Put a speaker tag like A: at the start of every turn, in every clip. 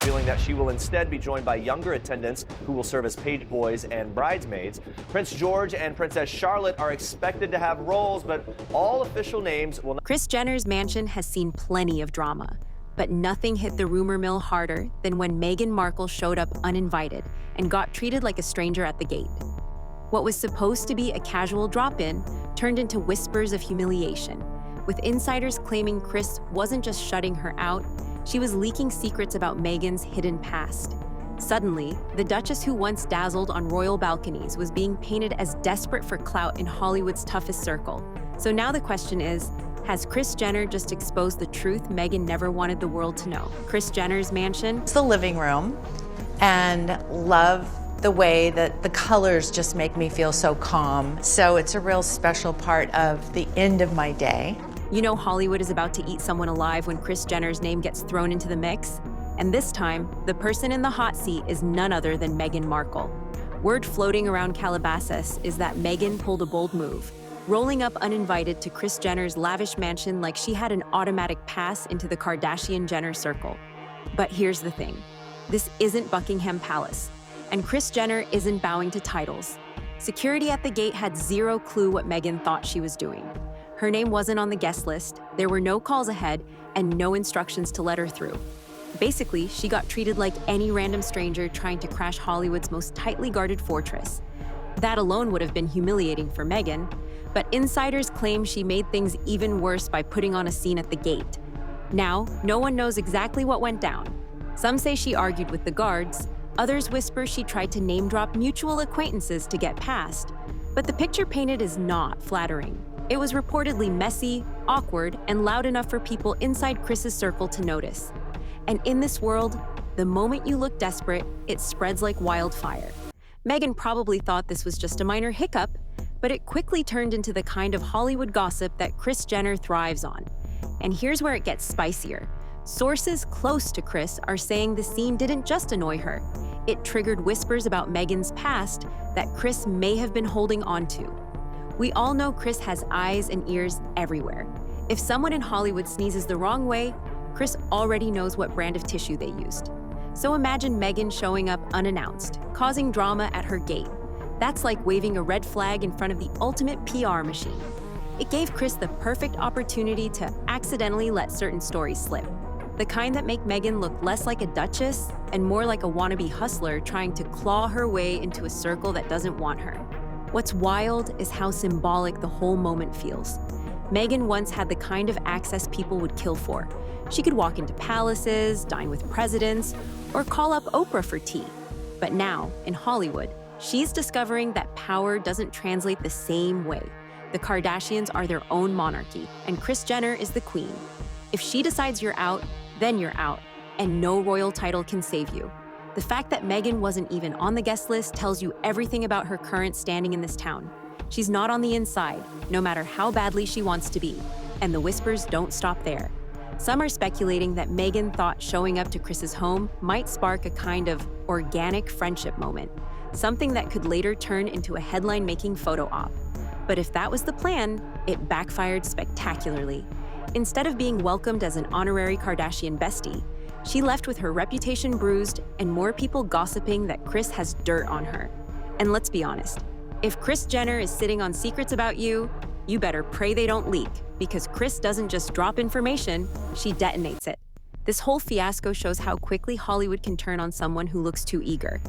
A: revealing that she will instead be joined by younger attendants who will serve as page boys and bridesmaids. Prince George and Princess Charlotte are expected to have roles, but all official names will not.
B: Kris Jenner's mansion has seen plenty of drama, but nothing hit the rumor mill harder than when Meghan Markle showed up uninvited and got treated like a stranger at the gate. What was supposed to be a casual drop-in turned into whispers of humiliation, with insiders claiming Kris wasn't just shutting her out, she was leaking secrets about Meghan's hidden past. Suddenly, the duchess who once dazzled on royal balconies was being painted as desperate for clout in Hollywood's toughest circle. So now the question is, has Kris Jenner just exposed the truth Meghan never wanted the world to know? Kris Jenner's mansion?
C: It's the living room, and love the way that the colors just make me feel so calm. So it's a real special part of the end of my day.
B: You know Hollywood is about to eat someone alive when Kris Jenner's name gets thrown into the mix? And this time, the person in the hot seat is none other than Meghan Markle. Word floating around Calabasas is that Meghan pulled a bold move, rolling up uninvited to Kris Jenner's lavish mansion like she had an automatic pass into the Kardashian-Jenner circle. But here's the thing. This isn't Buckingham Palace, and Kris Jenner isn't bowing to titles. Security at the gate had zero clue what Meghan thought she was doing. Her name wasn't on the guest list, there were no calls ahead, and no instructions to let her through. Basically, she got treated like any random stranger trying to crash Hollywood's most tightly guarded fortress. That alone would have been humiliating for Meghan, but insiders claim she made things even worse by putting on a scene at the gate. Now, no one knows exactly what went down. Some say she argued with the guards, others whisper she tried to name-drop mutual acquaintances to get past. But the picture painted is not flattering. It was reportedly messy, awkward, and loud enough for people inside Kris's circle to notice. And in this world, the moment you look desperate, it spreads like wildfire. Meghan probably thought this was just a minor hiccup, but it quickly turned into the kind of Hollywood gossip that Kris Jenner thrives on. And here's where it gets spicier. Sources close to Kris are saying the scene didn't just annoy her. It triggered whispers about Meghan's past that Kris may have been holding on to. We all know Kris has eyes and ears everywhere. If someone in Hollywood sneezes the wrong way, Kris already knows what brand of tissue they used. So imagine Meghan showing up unannounced, causing drama at her gate. That's like waving a red flag in front of the ultimate PR machine. It gave Kris the perfect opportunity to accidentally let certain stories slip. The kind that make Meghan look less like a duchess and more like a wannabe hustler trying to claw her way into a circle that doesn't want her. What's wild is how symbolic the whole moment feels. Meghan once had the kind of access people would kill for. She could walk into palaces, dine with presidents, or call up Oprah for tea. But now, in Hollywood, she's discovering that power doesn't translate the same way. The Kardashians are their own monarchy, and Kris Jenner is the queen. If she decides you're out, then you're out, and no royal title can save you. The fact that Meghan wasn't even on the guest list tells you everything about her current standing in this town. She's not on the inside, no matter how badly she wants to be, and the whispers don't stop there. Some are speculating that Meghan thought showing up to Kris's home might spark a kind of organic friendship moment, something that could later turn into a headline-making photo op. But if that was the plan, it backfired spectacularly. Instead of being welcomed as an honorary Kardashian bestie, she left with her reputation bruised and more people gossiping that Kris has dirt on her. And let's be honest, if Kris Jenner is sitting on secrets about you, you better pray they don't leak, because Kris doesn't just drop information, she detonates it. This whole fiasco shows how quickly Hollywood can turn on someone who looks too eager.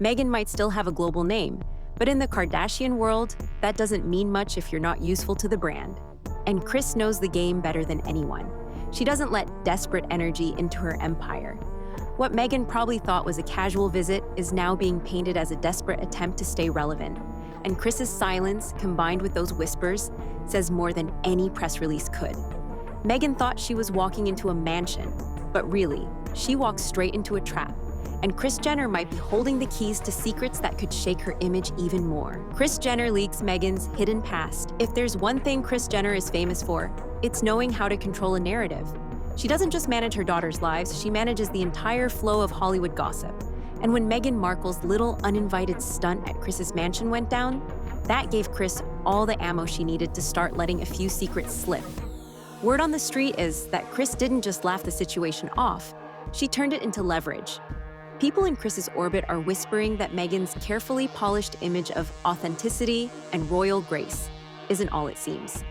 B: Meghan might still have a global name, but in the Kardashian world, that doesn't mean much if you're not useful to the brand. And Kris knows the game better than anyone. She doesn't let desperate energy into her empire. What Meghan probably thought was a casual visit is now being painted as a desperate attempt to stay relevant. And Kris's silence, combined with those whispers, says more than any press release could. Meghan thought she was walking into a mansion, but really, she walked straight into a trap. And Kris Jenner might be holding the keys to secrets that could shake her image even more. Kris Jenner leaks Meghan's hidden past. If there's one thing Kris Jenner is famous for, it's knowing how to control a narrative. She doesn't just manage her daughters' lives, she manages the entire flow of Hollywood gossip. And when Meghan Markle's little uninvited stunt at Kris's mansion went down, that gave Kris all the ammo she needed to start letting a few secrets slip. Word on the street is that Kris didn't just laugh the situation off, She turned it into leverage. People in Kris's orbit are whispering that Meghan's carefully polished image of authenticity and royal grace isn't all it seems.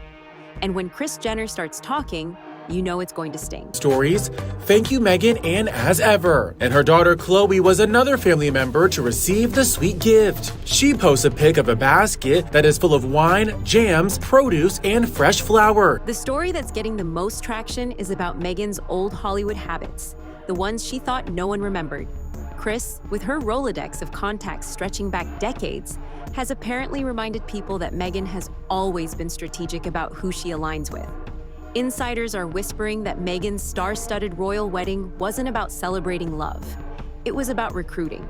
B: And when Kris Jenner starts talking, you know it's going to sting.
D: Stories, thank you Meghan, and as ever. And her daughter Chloe was another family member to receive the sweet gift. She posts a pic of a basket that is full of wine, jams, produce, and fresh flour.
B: The story that's getting the most traction is about Meghan's old Hollywood habits, the ones she thought no one remembered. Kris, with her Rolodex of contacts stretching back decades, has apparently reminded people that Meghan has always been strategic about who she aligns with. Insiders are whispering that Meghan's star-studded royal wedding wasn't about celebrating love. It was about recruiting.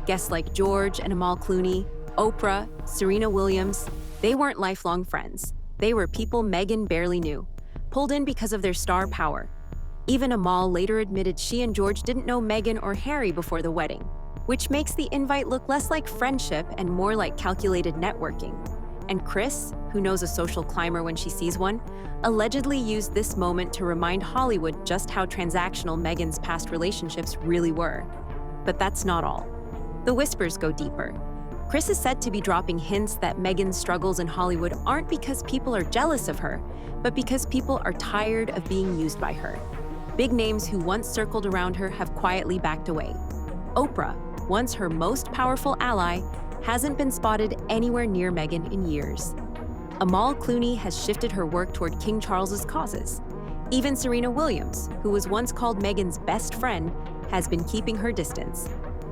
B: Guests like George and Amal Clooney, Oprah, Serena Williams, they weren't lifelong friends. They were people Meghan barely knew, pulled in because of their star power. Even Amal later admitted she and George didn't know Meghan or Harry before the wedding, which makes the invite look less like friendship and more like calculated networking. And Kris, who knows a social climber when she sees one, allegedly used this moment to remind Hollywood just how transactional Meghan's past relationships really were. But that's not all. The whispers go deeper. Kris is said to be dropping hints that Meghan's struggles in Hollywood aren't because people are jealous of her, but because people are tired of being used by her. Big names who once circled around her have quietly backed away. Oprah, once her most powerful ally, hasn't been spotted anywhere near Meghan in years. Amal Clooney has shifted her work toward King Charles's causes. Even Serena Williams, who was once called Meghan's best friend, has been keeping her distance.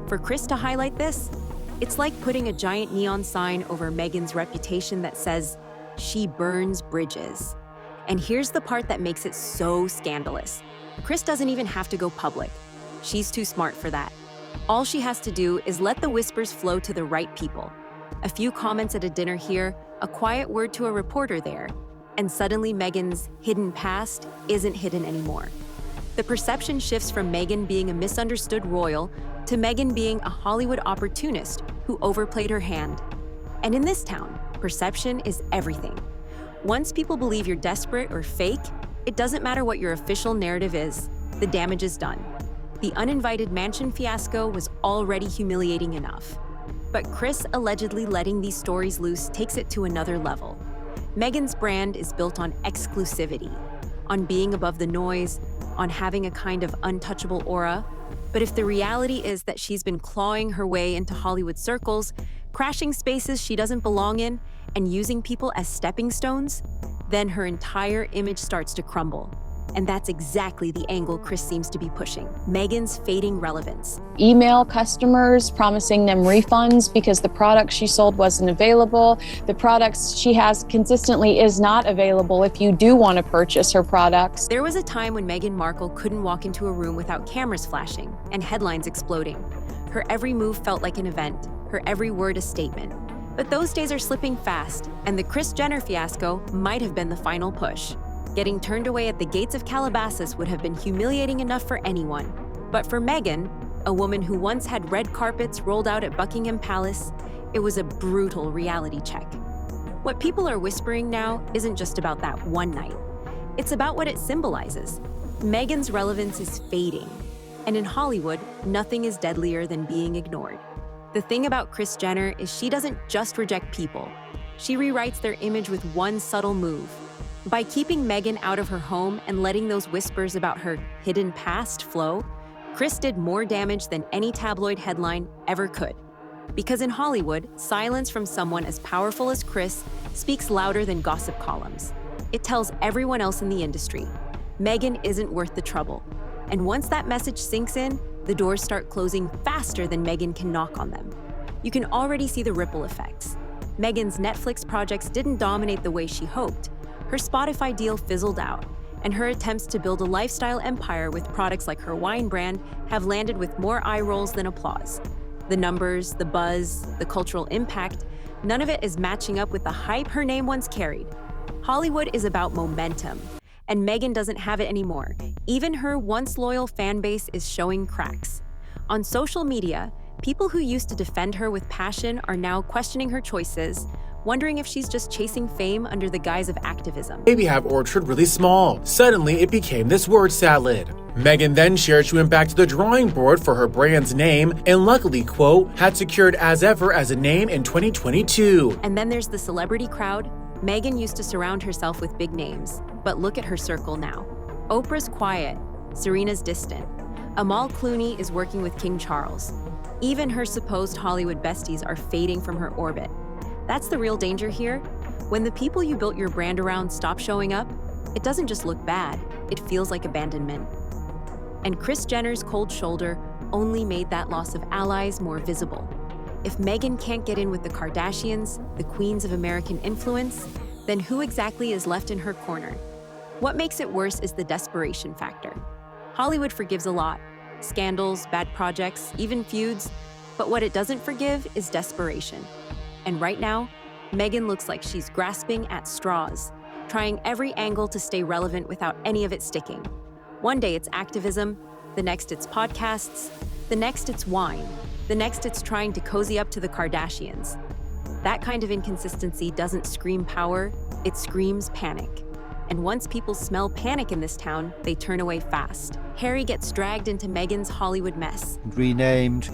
B: For Kris to highlight this, it's like putting a giant neon sign over Meghan's reputation that says, "She burns bridges." And here's the part that makes it so scandalous. Kris doesn't even have to go public. She's too smart for that. All she has to do is let the whispers flow to the right people. A few comments at a dinner here, a quiet word to a reporter there, and suddenly Meghan's hidden past isn't hidden anymore. The perception shifts from Meghan being a misunderstood royal to Meghan being a Hollywood opportunist who overplayed her hand. And in this town, perception is everything. Once people believe you're desperate or fake, it doesn't matter what your official narrative is, the damage is done. The uninvited mansion fiasco was already humiliating enough. But Kris allegedly letting these stories loose takes it to another level. Meghan's brand is built on exclusivity, on being above the noise, on having a kind of untouchable aura. But if the reality is that she's been clawing her way into Hollywood circles, crashing spaces she doesn't belong in, and using people as stepping stones, then her entire image starts to crumble. And that's exactly the angle Kris seems to be pushing: Meghan's fading relevance.
E: Email customers promising them refunds because the product she sold wasn't available. The products she has consistently is not available if you do want to purchase her products.
B: There was a time when Meghan Markle couldn't walk into a room without cameras flashing and headlines exploding. Her every move felt like an event, her every word a statement. But those days are slipping fast, and the Kris Jenner fiasco might have been the final push. Getting turned away at the gates of Calabasas would have been humiliating enough for anyone. But for Meghan, a woman who once had red carpets rolled out at Buckingham Palace, it was a brutal reality check. What people are whispering now isn't just about that one night. It's about what it symbolizes. Meghan's relevance is fading. And in Hollywood, nothing is deadlier than being ignored. The thing about Kris Jenner is she doesn't just reject people. She rewrites their image with one subtle move. By keeping Meghan out of her home and letting those whispers about her hidden past flow, Kris did more damage than any tabloid headline ever could. Because in Hollywood, silence from someone as powerful as Kris speaks louder than gossip columns. It tells everyone else in the industry, Meghan isn't worth the trouble. And once that message sinks in, the doors start closing faster than Meghan can knock on them. You can already see the ripple effects. Meghan's Netflix projects didn't dominate the way she hoped. Her Spotify deal fizzled out, and her attempts to build a lifestyle empire with products like her wine brand have landed with more eye rolls than applause. The numbers, the buzz, the cultural impact, none of it is matching up with the hype her name once carried. Hollywood is about momentum, and Meghan doesn't have it anymore. Even her once loyal fan base is showing cracks. On social media, people who used to defend her with passion are now questioning her choices, wondering if she's just chasing fame under the guise of activism.
D: Maybe have orchard really small. Suddenly it became this word salad. Meghan then shared she went back to the drawing board for her brand's name and luckily, quote, had secured As Ever as a name in 2022.
B: And then there's the celebrity crowd. Meghan used to surround herself with big names, but look at her circle now. Oprah's quiet, Serena's distant. Amal Clooney is working with King Charles. Even her supposed Hollywood besties are fading from her orbit. That's the real danger here. When the people you built your brand around stop showing up, it doesn't just look bad, it feels like abandonment. And Kris Jenner's cold shoulder only made that loss of allies more visible. If Meghan can't get in with the Kardashians, the queens of American influence, then who exactly is left in her corner? What makes it worse is the desperation factor. Hollywood forgives a lot. Scandals, bad projects, even feuds. But what it doesn't forgive is desperation. And right now, Meghan looks like she's grasping at straws, trying every angle to stay relevant without any of it sticking. One day it's activism, the next it's podcasts, the next it's wine, the next it's trying to cozy up to the Kardashians. That kind of inconsistency doesn't scream power, it screams panic. And once people smell panic in this town, they turn away fast. Harry gets dragged into Meghan's Hollywood mess.
F: Renamed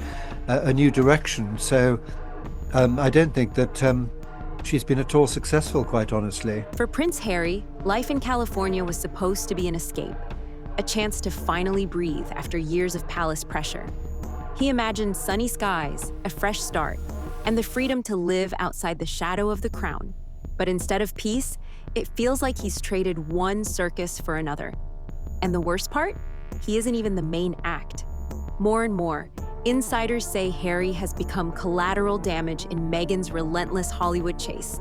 F: a new direction. So I don't think that she's been at all successful, quite honestly.
B: For Prince Harry, life in California was supposed to be an escape, a chance to finally breathe after years of palace pressure. He imagined sunny skies, a fresh start, and the freedom to live outside the shadow of the crown. But instead of peace, it feels like he's traded one circus for another. And the worst part? He isn't even the main act. More and more, insiders say Harry has become collateral damage in Meghan's relentless Hollywood chase.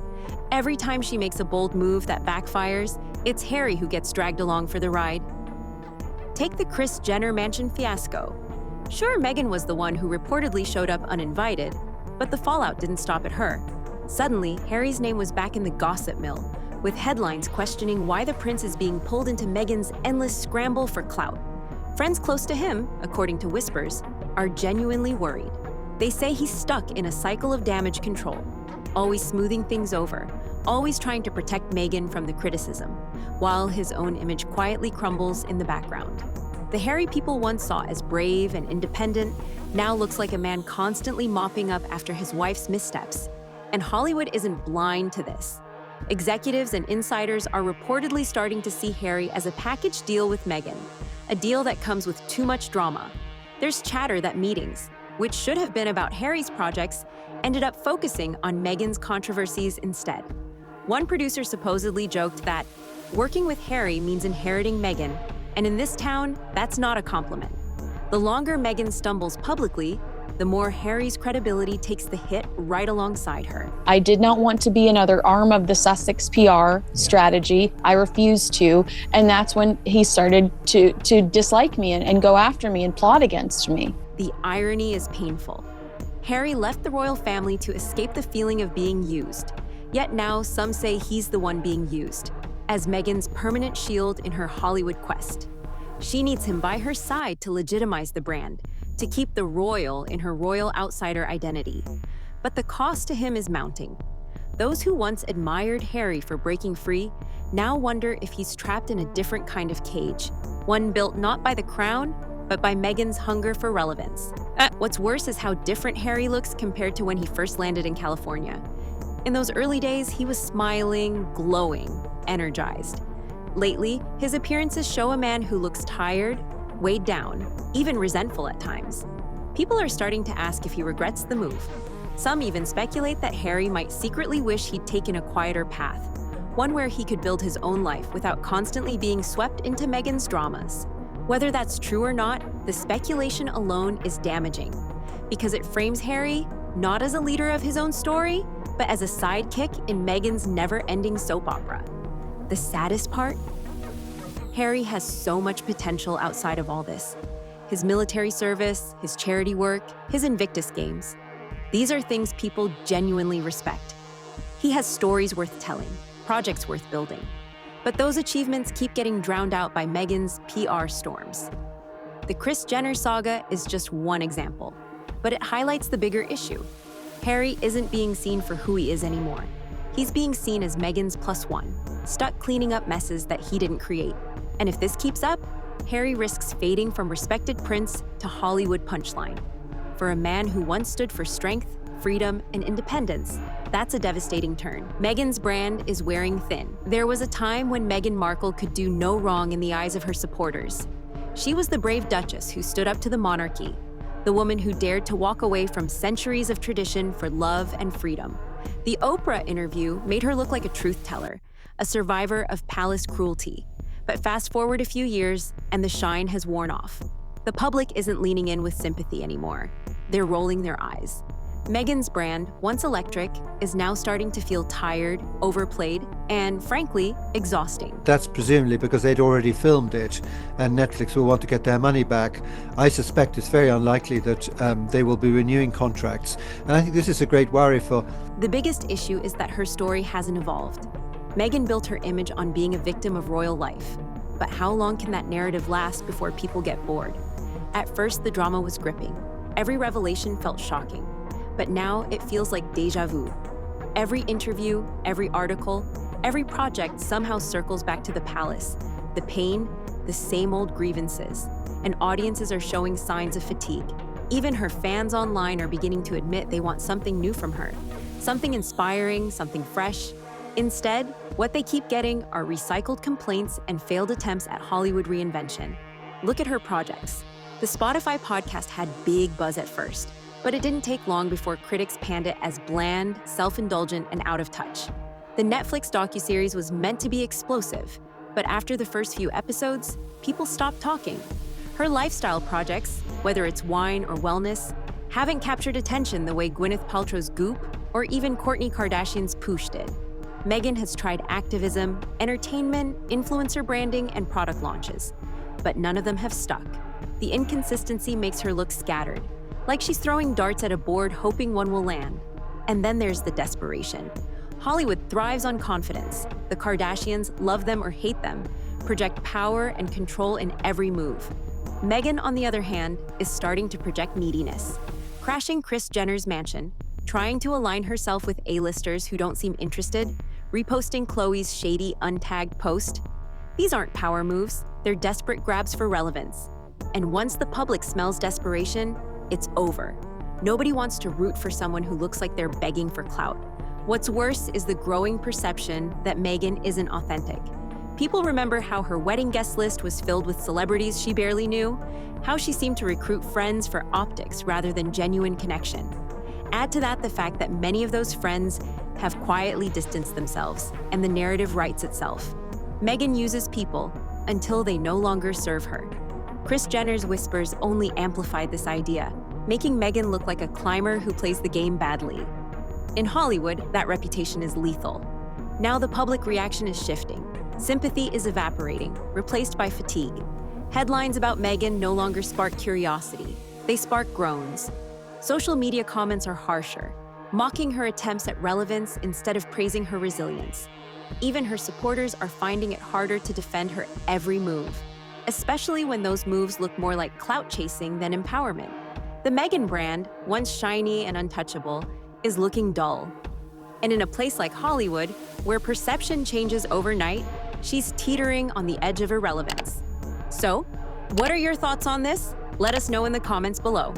B: Every time she makes a bold move that backfires, it's Harry who gets dragged along for the ride. Take the Kris Jenner mansion fiasco. Sure, Meghan was the one who reportedly showed up uninvited, but the fallout didn't stop at her. Suddenly, Harry's name was back in the gossip mill, with headlines questioning why the prince is being pulled into Meghan's endless scramble for clout. Friends close to him, according to whispers, are genuinely worried. They say he's stuck in a cycle of damage control, always smoothing things over, always trying to protect Meghan from the criticism, while his own image quietly crumbles in the background. The Harry people once saw as brave and independent now looks like a man constantly mopping up after his wife's missteps. And Hollywood isn't blind to this. Executives and insiders are reportedly starting to see Harry as a package deal with Meghan, a deal that comes with too much drama. There's chatter that meetings, which should have been about Harry's projects, ended up focusing on Meghan's controversies instead. One producer supposedly joked that working with Harry means inheriting Meghan, and in this town, that's not a compliment. The longer Meghan stumbles publicly, the more Harry's credibility takes the hit right alongside her.
E: I did not want to be another arm of the Sussex PR strategy. I refused to. And that's when he started to dislike me and go after me and plot against me.
B: The irony is painful. Harry left the royal family to escape the feeling of being used. Yet now some say he's the one being used, as Meghan's permanent shield in her Hollywood quest. She needs him by her side to legitimize the brand, to keep the royal in her royal outsider identity. But the cost to him is mounting. Those who once admired Harry for breaking free now wonder if he's trapped in a different kind of cage, one built not by the crown, but by Meghan's hunger for relevance. What's worse is how different Harry looks compared to when he first landed in California. In those early days, he was smiling, glowing, energized. Lately, his appearances show a man who looks tired, weighed down, even resentful at times. People are starting to ask if he regrets the move. Some even speculate that Harry might secretly wish he'd taken a quieter path, one where he could build his own life without constantly being swept into Meghan's dramas. Whether that's true or not, the speculation alone is damaging, because it frames Harry not as a leader of his own story, but as a sidekick in Meghan's never-ending soap opera. The saddest part? Harry has so much potential outside of all this. His military service, his charity work, his Invictus Games. These are things people genuinely respect. He has stories worth telling, projects worth building. But those achievements keep getting drowned out by Meghan's PR storms. The Kris Jenner saga is just one example, but it highlights the bigger issue. Harry isn't being seen for who he is anymore. He's being seen as Meghan's +1, stuck cleaning up messes that he didn't create. And if this keeps up, Harry risks fading from respected prince to Hollywood punchline. For a man who once stood for strength, freedom, and independence, that's a devastating turn. Meghan's brand is wearing thin. There was a time when Meghan Markle could do no wrong in the eyes of her supporters. She was the brave duchess who stood up to the monarchy, the woman who dared to walk away from centuries of tradition for love and freedom. The Oprah interview made her look like a truth teller, a survivor of palace cruelty. But fast forward a few years, and the shine has worn off. The public isn't leaning in with sympathy anymore. They're rolling their eyes. Meghan's brand, once electric, is now starting to feel tired, overplayed, and frankly, exhausting.
F: That's presumably because they'd already filmed it and Netflix will want to get their money back. I suspect it's very unlikely that they will be renewing contracts. And I think this is a great worry for...
B: The biggest issue is that her story hasn't evolved. Meghan built her image on being a victim of royal life. But how long can that narrative last before people get bored? At first, the drama was gripping. Every revelation felt shocking. But now it feels like déjà vu. Every interview, every article, every project somehow circles back to the palace. The pain, the same old grievances. And audiences are showing signs of fatigue. Even her fans online are beginning to admit they want something new from her. Something inspiring, something fresh. Instead, what they keep getting are recycled complaints and failed attempts at Hollywood reinvention. Look at her projects. The Spotify podcast had big buzz at first, but it didn't take long before critics panned it as bland, self-indulgent, and out of touch. The Netflix docuseries was meant to be explosive, but after the first few episodes, people stopped talking. Her lifestyle projects, whether it's wine or wellness, haven't captured attention the way Gwyneth Paltrow's Goop or even Kourtney Kardashian's Poosh did. Meghan has tried activism, entertainment, influencer branding, and product launches, but none of them have stuck. The inconsistency makes her look scattered, like she's throwing darts at a board hoping one will land. And then there's the desperation. Hollywood thrives on confidence. The Kardashians, love them or hate them, project power and control in every move. Meghan, on the other hand, is starting to project neediness. Crashing Kris Jenner's mansion, trying to align herself with A-listers who don't seem interested, reposting Khloe's shady, untagged post. These aren't power moves, they're desperate grabs for relevance. And once the public smells desperation, it's over. Nobody wants to root for someone who looks like they're begging for clout. What's worse is the growing perception that Meghan isn't authentic. People remember how her wedding guest list was filled with celebrities she barely knew, how she seemed to recruit friends for optics rather than genuine connection. Add to that the fact that many of those friends have quietly distanced themselves, and the narrative writes itself. Meghan uses people until they no longer serve her. Kris Jenner's whispers only amplified this idea, making Meghan look like a climber who plays the game badly. In Hollywood, that reputation is lethal. Now the public reaction is shifting. Sympathy is evaporating, replaced by fatigue. Headlines about Meghan no longer spark curiosity. They spark groans. Social media comments are harsher, mocking her attempts at relevance instead of praising her resilience. Even her supporters are finding it harder to defend her every move, especially when those moves look more like clout chasing than empowerment. The Meghan brand, once shiny and untouchable, is looking dull. And in a place like Hollywood, where perception changes overnight, she's teetering on the edge of irrelevance. So, what are your thoughts on this? Let us know in the comments below.